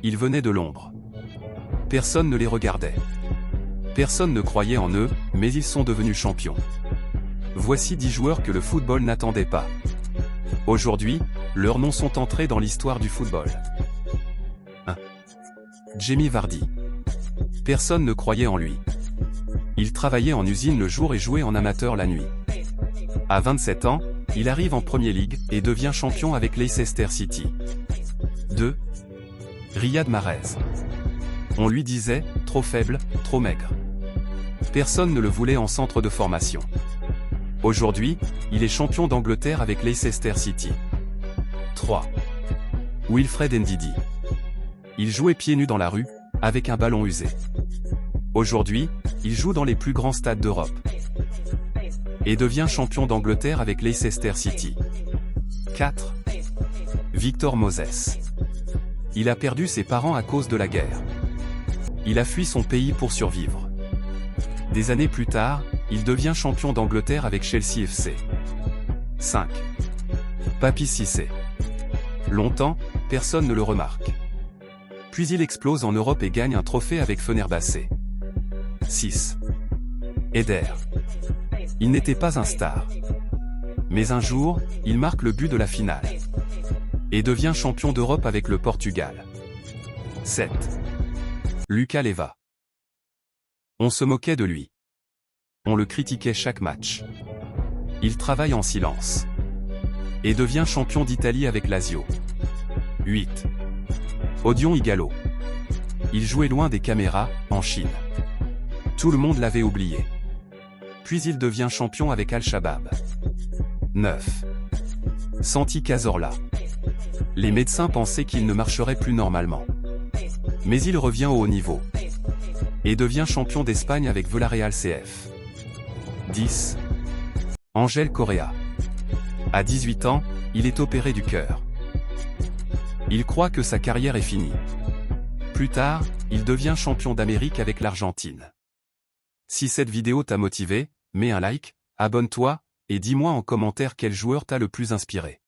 Ils venaient de l'ombre. Personne ne les regardait. Personne ne croyait en eux, mais ils sont devenus champions. Voici 10 joueurs que le football n'attendait pas. Aujourd'hui, leurs noms sont entrés dans l'histoire du football. 1. Jamie Vardy. Personne ne croyait en lui. Il travaillait en usine le jour et jouait en amateur la nuit. À 27 ans, il arrive en Premier League et devient champion avec Leicester City. 2. Riyad Mahrez. On lui disait, trop faible, trop maigre. Personne ne le voulait en centre de formation. Aujourd'hui, il est champion d'Angleterre avec Leicester City. 3. Wilfred Ndidi. Il jouait pieds nus dans la rue, avec un ballon usé. Aujourd'hui, il joue dans les plus grands stades d'Europe. Et devient champion d'Angleterre avec Leicester City. 4. Victor Moses. Il a perdu ses parents à cause de la guerre. Il a fui son pays pour survivre. Des années plus tard, il devient champion d'Angleterre avec Chelsea FC. 5. Papi Cissé. Longtemps, personne ne le remarque. Puis il explose en Europe et gagne un trophée avec Fenerbahçe. 6. Eder. Il n'était pas un star. Mais un jour, il marque le but de la finale. Et devient champion d'Europe avec le Portugal. 7. Lucas Leiva. On se moquait de lui. On le critiquait chaque match. Il travaille en silence. Et devient champion d'Italie avec Lazio. 8. Odion Ighalo. Il jouait loin des caméras, en Chine. Tout le monde l'avait oublié. Puis il devient champion avec Al-Shabaab. 9. Santi Cazorla. Les médecins pensaient qu'il ne marcherait plus normalement. Mais il revient au haut niveau. Et devient champion d'Espagne avec Villarreal CF. 10. Ángel Correa. À 18 ans, il est opéré du cœur. Il croit que sa carrière est finie. Plus tard, il devient champion d'Amérique avec l'Argentine. Si cette vidéo t'a motivé, mets un like, abonne-toi, et dis-moi en commentaire quel joueur t'a le plus inspiré.